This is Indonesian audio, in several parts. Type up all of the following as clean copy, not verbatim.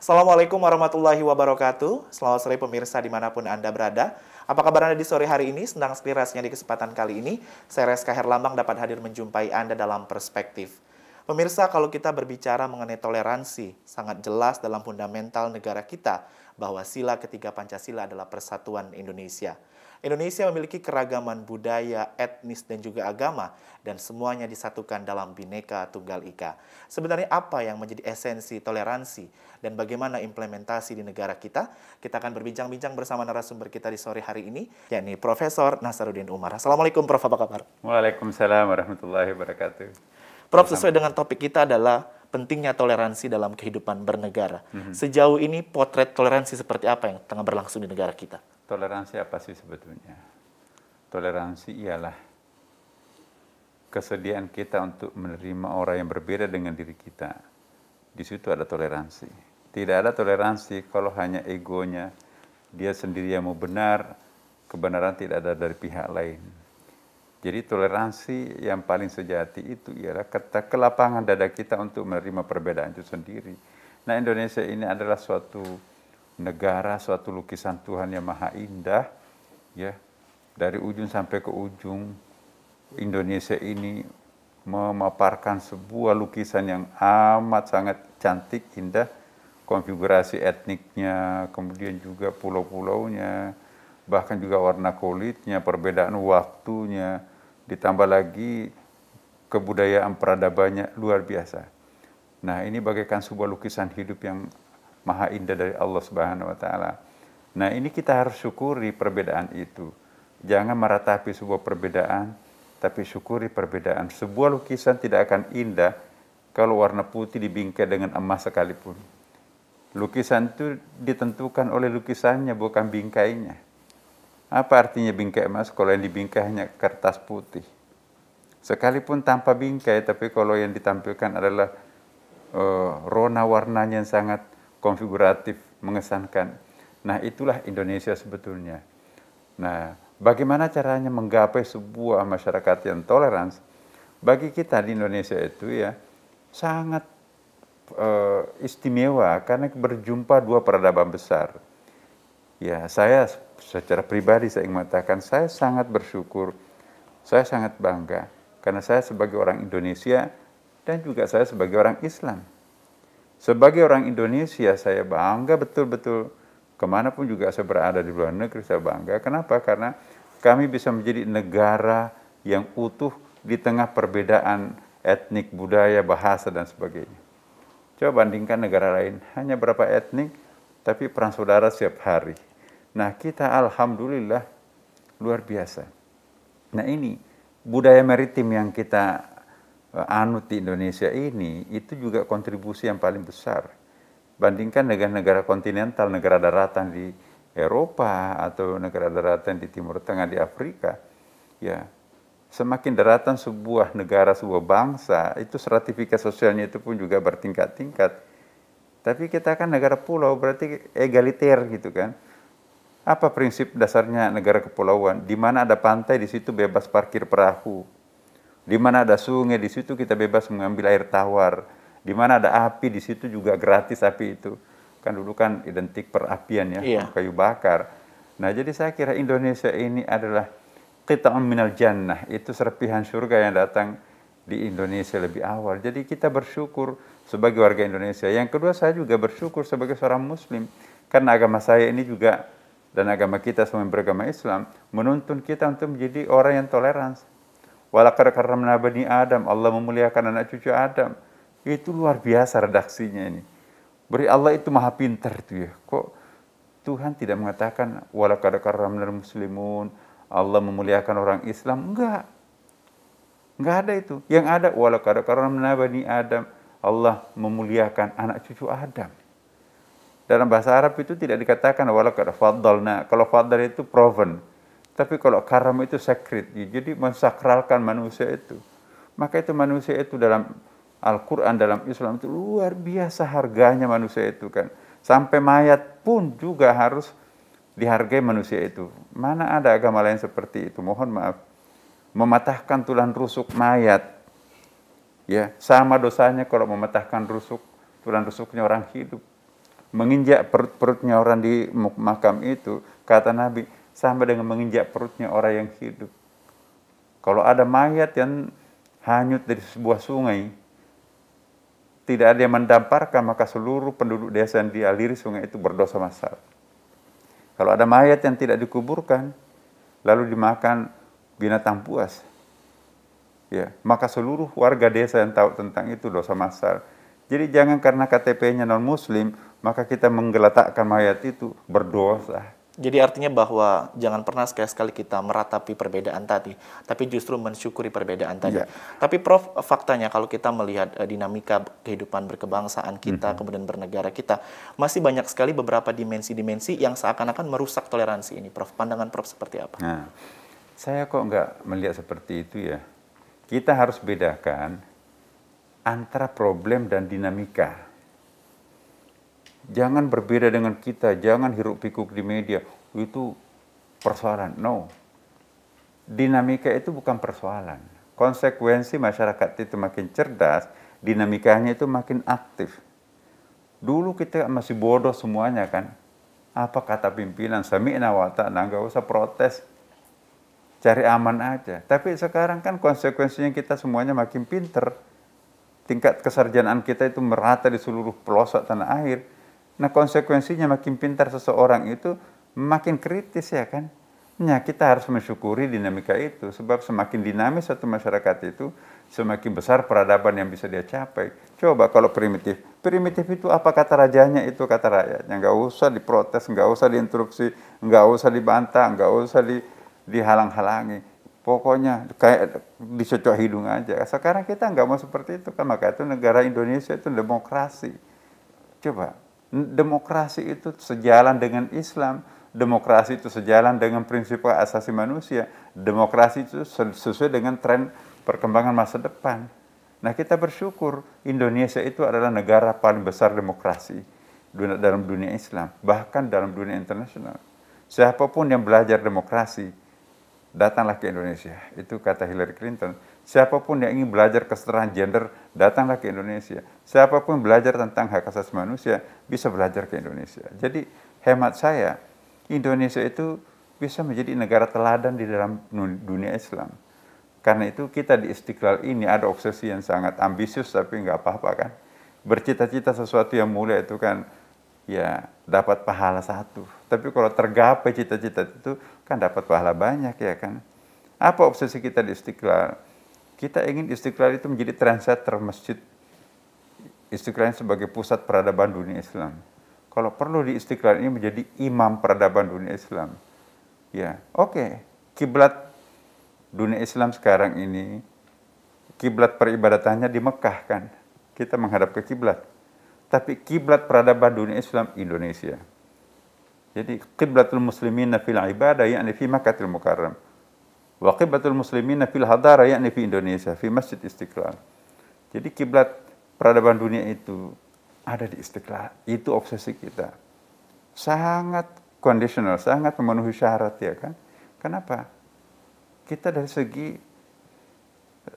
Assalamualaikum warahmatullahi wabarakatuh. Selamat sore pemirsa dimanapun Anda berada. Apa kabar Anda di sore hari ini? Senang sekali rasanya di kesempatan kali ini, saya Reska Herlambang dapat hadir menjumpai Anda dalam perspektif. Pemirsa, kalau kita berbicara mengenai toleransi, sangat jelas dalam fundamental negara kita bahwa sila ketiga Pancasila adalah persatuan Indonesia. Indonesia memiliki keragaman budaya, etnis, dan juga agama, dan semuanya disatukan dalam Bhinneka Tunggal Ika. Sebenarnya apa yang menjadi esensi toleransi, dan bagaimana implementasi di negara kita? Kita akan berbincang-bincang bersama narasumber kita di sore hari ini, yakni Profesor Nasaruddin Umar. Assalamualaikum, Prof. Apa kabar? Waalaikumsalam warahmatullahi wabarakatuh. Prof, sesuai dengan topik kita adalah pentingnya toleransi dalam kehidupan bernegara. Sejauh ini potret toleransi seperti apa yang tengah berlangsung di negara kita? Toleransi apa sih sebetulnya? Toleransi ialah kesediaan kita untuk menerima orang yang berbeda dengan diri kita. Di situ ada toleransi. Tidak ada toleransi kalau hanya egonya, dia sendiri yang mau benar, kebenaran tidak ada dari pihak lain. Jadi toleransi yang paling sejati itu ialah kelapangan dada kita untuk menerima perbedaan itu sendiri. Nah, Indonesia ini adalah suatu negara, suatu lukisan Tuhan yang maha indah, ya. Dari ujung sampai ke ujung, Indonesia ini memaparkan sebuah lukisan yang amat sangat cantik, indah, konfigurasi etniknya, kemudian juga pulau-pulaunya, bahkan juga warna kulitnya, perbedaan waktunya, ditambah lagi kebudayaan peradabannya luar biasa. Nah, ini bagaikan sebuah lukisan hidup yang maha indah dari Allah Subhanahu wa taala. Nah, ini kita harus syukuri perbedaan itu. Jangan meratapi sebuah perbedaan, tapi syukuri perbedaan. Sebuah lukisan tidak akan indah kalau warna putih dibingkai dengan emas sekalipun. Lukisan itu ditentukan oleh lukisannya, bukan bingkainya. Apa artinya bingkai emas kalau yang dibingkai hanya kertas putih? Sekalipun tanpa bingkai, tapi kalau yang ditampilkan adalah rona warnanya yang sangat konfiguratif, mengesankan. Nah, itulah Indonesia sebetulnya. Nah, bagaimana caranya menggapai sebuah masyarakat yang toleransi? Bagi kita di Indonesia itu ya sangat istimewa karena berjumpa dua peradaban besar. Ya, saya secara pribadi saya ingin mengatakan saya sangat bersyukur, saya sangat bangga karena saya sebagai orang Indonesia dan juga saya sebagai orang Islam. Sebagai orang Indonesia saya bangga betul-betul, kemanapun juga saya berada di luar negeri saya bangga. Kenapa? Karena kami bisa menjadi negara yang utuh di tengah perbedaan etnik, budaya, bahasa, dan sebagainya. Coba bandingkan negara lain, hanya berapa etnik, tapi perang saudara setiap hari. Nah, kita alhamdulillah luar biasa. Nah, ini budaya maritim yang kita anut di Indonesia ini, itu juga kontribusi yang paling besar. Bandingkan negara-negara kontinental, negara daratan di Eropa, atau negara daratan di Timur Tengah, di Afrika. Ya, semakin daratan sebuah negara, sebuah bangsa, itu stratifikasi sosialnya itu pun juga bertingkat-tingkat. Tapi kita kan negara pulau, berarti egaliter gitu kan. Apa prinsip dasarnya negara kepulauan? Di mana ada pantai, di situ bebas parkir perahu. Di mana ada sungai, di situ kita bebas mengambil air tawar. Di mana ada api, di situ juga gratis api itu. Kan dulu kan identik perapian ya, Iya. kayu bakar. Nah, jadi saya kira Indonesia ini adalah qita'un minal jannah. Itu serpihan surga yang datang di Indonesia lebih awal. Jadi kita bersyukur sebagai warga Indonesia. Yang kedua, saya juga bersyukur sebagai seorang muslim. Karena agama saya ini juga, dan agama kita semua beragama Islam, menuntun kita untuk menjadi orang yang toleransi. Walaqad karramna bani Adam, Allah memuliakan anak cucu Adam. Itu luar biasa redaksinya ini. Beri Allah itu maha pintar itu ya. Kok Tuhan tidak mengatakan walaqad karramna muslimun, Allah memuliakan orang Islam? Enggak. Enggak ada itu. Yang ada walaqad karramna bani Adam, Allah memuliakan anak cucu Adam. Dalam bahasa Arab itu tidak dikatakan walaqad faddalna. Kalau faddal itu proven. Tapi kalau karam itu sacred, jadi mensakralkan manusia itu. Maka itu manusia itu dalam Al-Quran, dalam Islam itu luar biasa harganya manusia itu kan. Sampai mayat pun juga harus dihargai manusia itu. Mana ada agama lain seperti itu, mohon maaf. Mematahkan tulang rusuk mayat, ya sama dosanya kalau mematahkan tulang rusuknya orang hidup. menginjak perut-perutnya orang di makam itu, kata Nabi, sama dengan menginjak perutnya orang yang hidup. Kalau ada mayat yang hanyut dari sebuah sungai, tidak ada yang mendamparkan, maka seluruh penduduk desa yang dialiri sungai itu berdosa massal. Kalau ada mayat yang tidak dikuburkan, lalu dimakan binatang buas, ya, maka seluruh warga desa yang tahu tentang itu dosa massal. Jadi jangan karena KTP-nya non-muslim, maka kita menggeletakkan mayat itu berdosa. Jadi artinya bahwa jangan pernah sekali-sekali kita meratapi perbedaan tadi, tapi justru mensyukuri perbedaan tadi. Ya. Tapi Prof, faktanya kalau kita melihat dinamika kehidupan berkebangsaan kita, kemudian bernegara kita, masih banyak sekali beberapa dimensi-dimensi yang seakan-akan merusak toleransi ini, Prof. Pandangan Prof seperti apa? Nah, saya kok nggak melihat seperti itu ya. Kita harus bedakan antara problem dan dinamika. Jangan berbeda dengan kita, jangan hiruk pikuk di media, itu persoalan. No, dinamika itu bukan persoalan. Konsekuensi masyarakat itu makin cerdas, dinamikanya itu makin aktif. Dulu kita masih bodoh semuanya kan. Apa kata pimpinan, sami'na wa ta'na, nggak usah protes, cari aman aja. Tapi sekarang kan konsekuensinya kita semuanya makin pinter. Tingkat kesarjanaan kita itu merata di seluruh pelosok tanah air. Nah konsekuensinya makin pintar seseorang itu makin kritis ya kan. Nah kita harus mensyukuri dinamika itu. Sebab semakin dinamis satu masyarakat itu, semakin besar peradaban yang bisa dia capai. Coba kalau primitif. Primitif itu apa kata rajanya, itu kata rakyatnya. Nggak usah diprotes, nggak usah diinterupsi, nggak usah dibantah, nggak usah dihalang-halangi. Pokoknya kayak dicocok hidung aja. Sekarang kita nggak mau seperti itu kan. Maka itu negara Indonesia itu demokrasi. Coba. Demokrasi itu sejalan dengan Islam, demokrasi itu sejalan dengan prinsip hak asasi manusia, demokrasi itu sesuai dengan tren perkembangan masa depan. Nah kita bersyukur Indonesia itu adalah negara paling besar demokrasi dalam dunia Islam, bahkan dalam dunia internasional. Siapapun yang belajar demokrasi, datanglah ke Indonesia. Itu kata Hillary Clinton. Siapapun yang ingin belajar kesetaraan gender, datanglah ke Indonesia. Siapapun belajar tentang hak asasi manusia, bisa belajar ke Indonesia. Jadi hemat saya, Indonesia itu bisa menjadi negara teladan di dalam dunia Islam. Karena itu kita di Istiqlal ini ada obsesi yang sangat ambisius, tapi nggak apa-apa kan. Bercita-cita sesuatu yang mulia itu kan, ya dapat pahala satu. Tapi kalau tergapai cita-cita itu, kan dapat pahala banyak ya kan. Apa obsesi kita di Istiqlal? Kita ingin Istiqlal itu menjadi trendsetter masjid. Istiqlal sebagai pusat peradaban dunia Islam. Kalau perlu di Istiqlal ini menjadi imam peradaban dunia Islam. Ya, oke. Kiblat dunia Islam sekarang ini, kiblat peribadatannya di Mekah kan. Kita menghadap ke kiblat. Tapi kiblat peradaban dunia Islam Indonesia. Jadi qiblatul muslimina fil ibadah yakni fi Makkahil Mukarram. Wa qiblatul muslimina fil hadara yakni fi Indonesia, fi Masjid Istiqlal. Jadi kiblat peradaban dunia itu ada di Istiqlal. Itu obsesi kita. Sangat conditional, sangat memenuhi syarat ya kan. Kenapa? Kita dari segi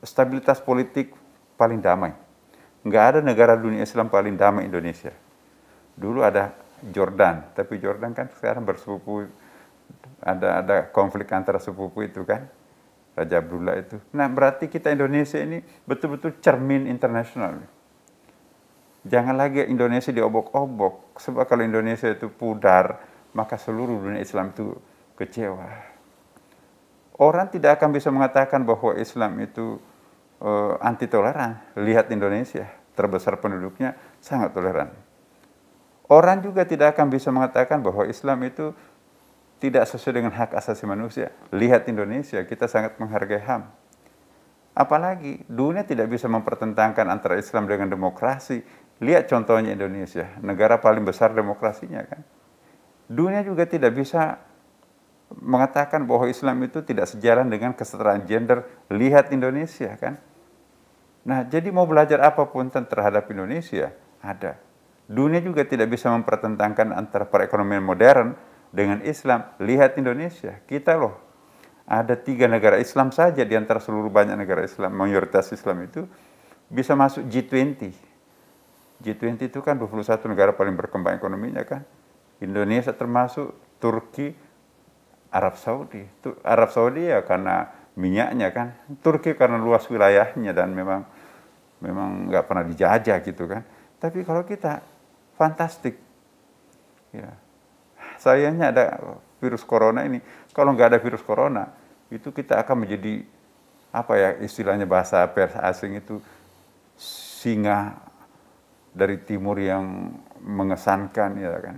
stabilitas politik paling damai. Nggak ada negara dunia Islam paling damai Indonesia. Dulu ada Jordan, tapi Jordan kan sekarang bersepupu, ada konflik antara sepupu itu kan, Raja Abdullah itu. Nah berarti kita Indonesia ini betul-betul cermin internasional. Jangan lagi Indonesia diobok-obok, sebab kalau Indonesia itu pudar, maka seluruh dunia Islam itu kecewa. Orang tidak akan bisa mengatakan bahwa Islam itu anti toleran. Lihat Indonesia, terbesar penduduknya, sangat toleran. Orang juga tidak akan bisa mengatakan bahwa Islam itu tidak sesuai dengan hak asasi manusia. Lihat Indonesia, kita sangat menghargai HAM. Apalagi dunia tidak bisa mempertentangkan antara Islam dengan demokrasi. Lihat contohnya Indonesia, negara paling besar demokrasinya kan. Dunia juga tidak bisa mengatakan bahwa Islam itu tidak sejalan dengan kesetaraan gender. Lihat Indonesia kan. Nah, jadi mau belajar apapun terhadap Indonesia, ada. Dunia juga tidak bisa mempertentangkan antara perekonomian modern dengan Islam. Lihat Indonesia, kita loh. Ada 3 negara Islam saja di antara seluruh banyak negara Islam, mayoritas Islam itu bisa masuk G20. G20 itu kan 21 negara paling berkembang ekonominya kan. Indonesia termasuk, Turki, Arab Saudi. Arab Saudi ya karena minyaknya kan. Turki karena luas wilayahnya dan memang nggak pernah dijajah gitu kan. Tapi kalau kita fantastik. Ya. Sayangnya ada virus corona ini. Kalau nggak ada virus corona, itu kita akan menjadi apa ya istilahnya bahasa pers asing itu singa dari timur yang mengesankan ya kan.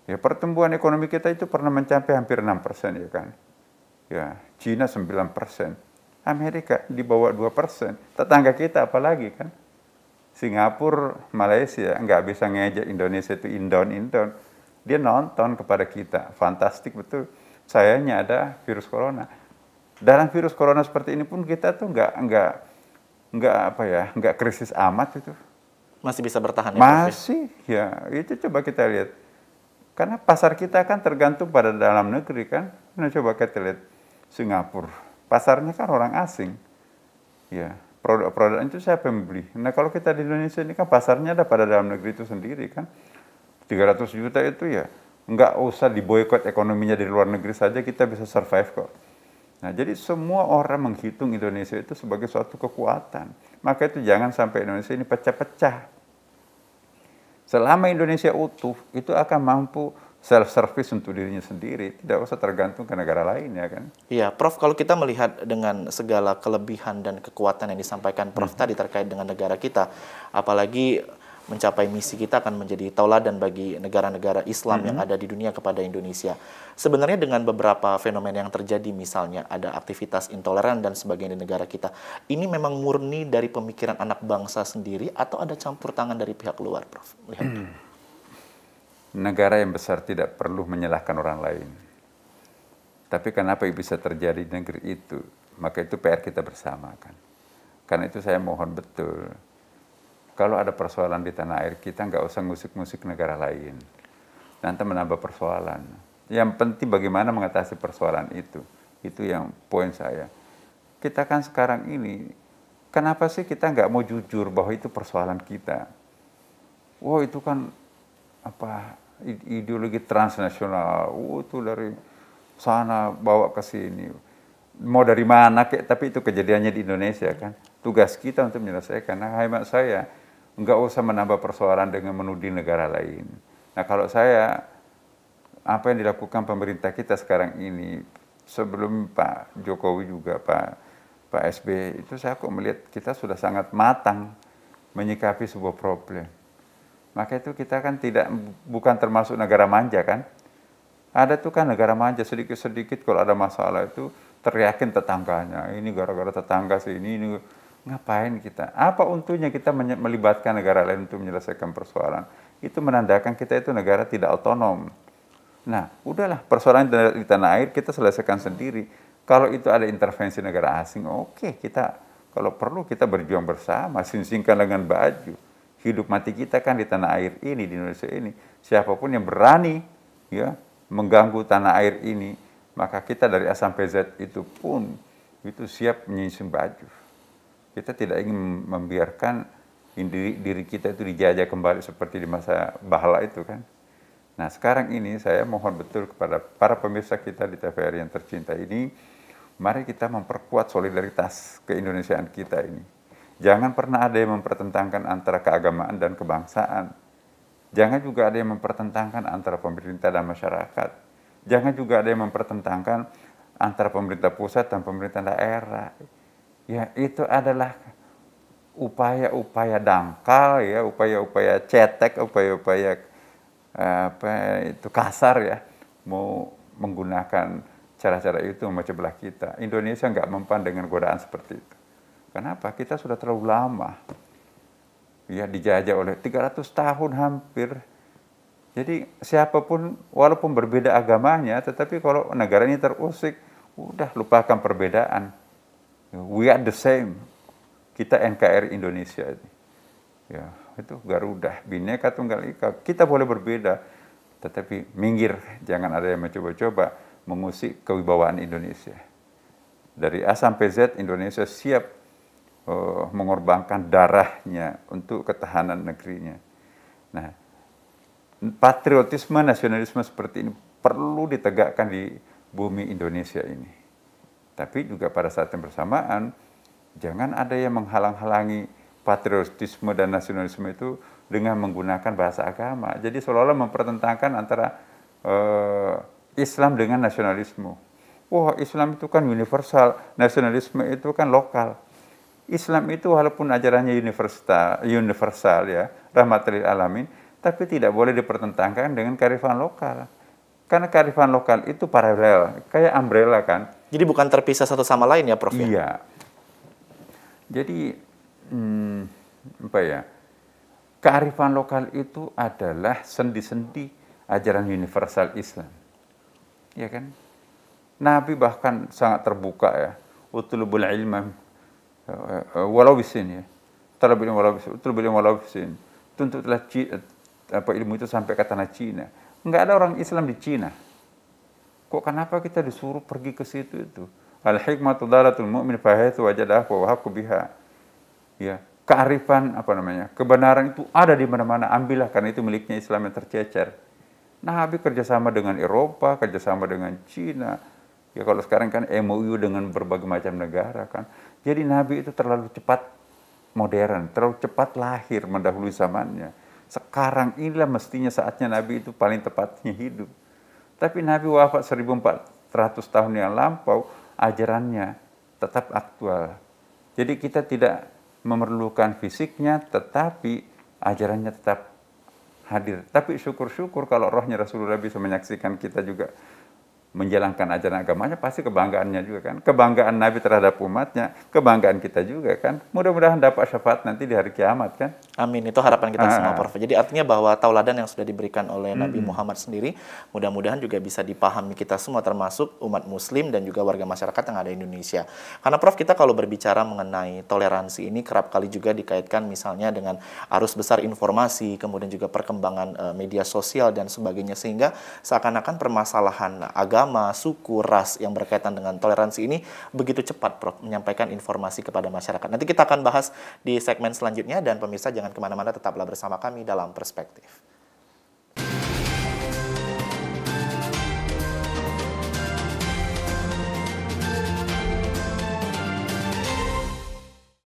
Ya pertumbuhan ekonomi kita itu pernah mencapai hampir 6% ya kan. Ya, Cina 9%, Amerika di bawah 2%. Tetangga kita apalagi kan. Singapura, Malaysia nggak bisa ngejek Indonesia itu indown. Dia nonton kepada kita, fantastik betul. Sayangnya ada virus corona. Dalam virus corona seperti ini pun kita tuh nggak krisis amat itu. Masih bisa bertahan ya, Masih, ya itu coba kita lihat. Karena pasar kita kan tergantung pada dalam negeri kan. Nah, coba kita lihat Singapura, pasarnya kan orang asing. Ya, produk-produk itu siapa yang beli? Nah kalau kita di Indonesia ini kan pasarnya ada pada dalam negeri itu sendiri kan. 300 juta itu ya nggak usah diboykot ekonominya dari luar negeri saja kita bisa survive kok. Nah, jadi semua orang menghitung Indonesia itu sebagai suatu kekuatan. Maka itu jangan sampai Indonesia ini pecah-pecah. Selama Indonesia utuh, itu akan mampu self-service untuk dirinya sendiri. Tidak usah tergantung ke negara lain, ya kan? Iya, Prof, kalau kita melihat dengan segala kelebihan dan kekuatan yang disampaikan Prof tadi terkait dengan negara kita, apalagi mencapai misi kita akan menjadi tauladan bagi negara-negara Islam yang ada di dunia kepada Indonesia. Sebenarnya dengan beberapa fenomena yang terjadi, misalnya ada aktivitas intoleran dan sebagainya di negara kita, ini memang murni dari pemikiran anak bangsa sendiri atau ada campur tangan dari pihak luar, Prof? Lihat. Negara yang besar tidak perlu menyalahkan orang lain. Tapi kenapa bisa terjadi di negeri itu? Maka itu PR kita bersama kan. Karena itu saya mohon betul, kalau ada persoalan di tanah air kita nggak usah ngusik-ngusik negara lain. Nanti menambah persoalan. Yang penting bagaimana mengatasi persoalan itu. Itu yang poin saya. Kita kan sekarang ini, kenapa sih kita nggak mau jujur bahwa itu persoalan kita? Wah itu kan apa ideologi transnasional. Itu dari sana bawa ke sini. Mau dari mana kek, tapi itu kejadiannya di Indonesia kan. Tugas kita untuk menyelesaikan. Nah, hemat saya, nggak usah menambah persoalan dengan menuding negara lain. Nah, kalau saya, apa yang dilakukan pemerintah kita sekarang ini, sebelum Pak Jokowi juga, Pak SBY, itu saya kok melihat kita sudah sangat matang menyikapi sebuah problem. Maka itu kita kan bukan termasuk negara manja kan. Ada tuh kan negara manja, sedikit-sedikit kalau ada masalah itu teriakin tetangganya. Ini gara-gara tetangga ini ngapain kita? Apa untungnya kita melibatkan negara lain untuk menyelesaikan persoalan? Itu menandakan kita itu negara tidak otonom. Nah, udahlah persoalan di tanah air kita selesaikan sendiri. Kalau itu ada intervensi negara asing, oke, kita kalau perlu kita berjuang bersama, sing-singkan dengan baju. Hidup mati kita kan di tanah air ini, di Indonesia ini. Siapapun yang berani ya mengganggu tanah air ini, maka kita dari A sampai Z itu pun itu siap menyingsim baju. Kita tidak ingin membiarkan diri kita itu dijajah kembali seperti di masa Bahla itu kan. Nah sekarang ini saya mohon betul kepada para pemirsa kita di TVRI yang tercinta ini, mari kita memperkuat solidaritas keindonesiaan kita ini. Jangan pernah ada yang mempertentangkan antara keagamaan dan kebangsaan. Jangan juga ada yang mempertentangkan antara pemerintah dan masyarakat. Jangan juga ada yang mempertentangkan antara pemerintah pusat dan pemerintah daerah. Ya, itu adalah upaya-upaya dangkal ya, upaya-upaya cetek, upaya-upaya itu kasar ya, mau menggunakan cara-cara itu memecah belah kita. Indonesia nggak mempan dengan godaan seperti itu. Kenapa? Kita sudah terlalu lama ya dijajah oleh 300 tahun hampir. Jadi siapapun walaupun berbeda agamanya, tetapi kalau negara ini terusik, udah lupakan perbedaan. We are the same. Kita NKRI Indonesia. Ya, itu Garuda, Bhinneka Tunggal Ika. Kita boleh berbeda, tetapi minggir. Jangan ada yang mencoba-coba mengusik kewibawaan Indonesia. Dari A sampai Z Indonesia siap mengorbankan darahnya untuk ketahanan negerinya. Nah, patriotisme, nasionalisme seperti ini perlu ditegakkan di bumi Indonesia ini. Tapi juga pada saat yang bersamaan, jangan ada yang menghalang-halangi patriotisme dan nasionalisme itu dengan menggunakan bahasa agama. Jadi seolah-olah mempertentangkan antara Islam dengan nasionalisme. Wah, Islam itu kan universal, nasionalisme itu kan lokal. Islam itu walaupun ajarannya universal ya, rahmatil alamin, tapi tidak boleh dipertentangkan dengan kearifan lokal. Karena kearifan lokal itu paralel, kayak umbrella kan. Jadi bukan terpisah satu sama lain ya, Prof? Iya. Jadi, apa ya, kearifan lokal itu adalah sendi-sendi ajaran universal Islam. Ya kan? Nabi bahkan sangat terbuka ya. Utlubul ilma walau bisin ya. Talabul ilma walau bisin. Tuntutlah ilmu itu sampai ke tanah Cina. Enggak ada orang Islam di Cina. Kok kenapa kita disuruh pergi ke situ itu? Al-hikmatu dalatul mu'min fahaytu wajadahu wa haqqu biha. Ya, kearifan kebenaran itu ada di mana-mana, ambillah karena itu miliknya Islam yang tercecer. Nabi kerjasama dengan Eropa, kerjasama dengan Cina. Ya kalau sekarang kan MOU dengan berbagai macam negara kan. Jadi Nabi itu terlalu cepat modern, terlalu cepat lahir mendahului zamannya. Sekarang inilah mestinya saatnya Nabi itu paling tepatnya hidup. Tapi Nabi wafat 1400 tahun yang lampau, ajarannya tetap aktual. Jadi kita tidak memerlukan fisiknya, tetapi ajarannya tetap hadir. Tapi syukur-syukur kalau rohnya Rasulullah bisa menyaksikan kita juga menjalankan ajaran agamanya, pasti kebanggaannya juga kan. Kebanggaan Nabi terhadap umatnya, kebanggaan kita juga kan. Mudah-mudahan dapat syafaat nanti di hari kiamat kan. Amin, itu harapan kita semua, Prof. Jadi artinya bahwa tauladan yang sudah diberikan oleh Nabi Muhammad sendiri, mudah-mudahan juga bisa dipahami kita semua, termasuk umat muslim dan juga warga masyarakat yang ada di Indonesia. Karena Prof, kita kalau berbicara mengenai toleransi ini kerap kali juga dikaitkan misalnya dengan arus besar informasi, kemudian juga perkembangan media sosial dan sebagainya, sehingga seakan-akan permasalahan agama, suku, ras yang berkaitan dengan toleransi ini begitu cepat, Prof, menyampaikan informasi kepada masyarakat. Nanti kita akan bahas di segmen selanjutnya, dan pemirsa jangan kemana-mana, tetaplah bersama kami dalam Perspektif.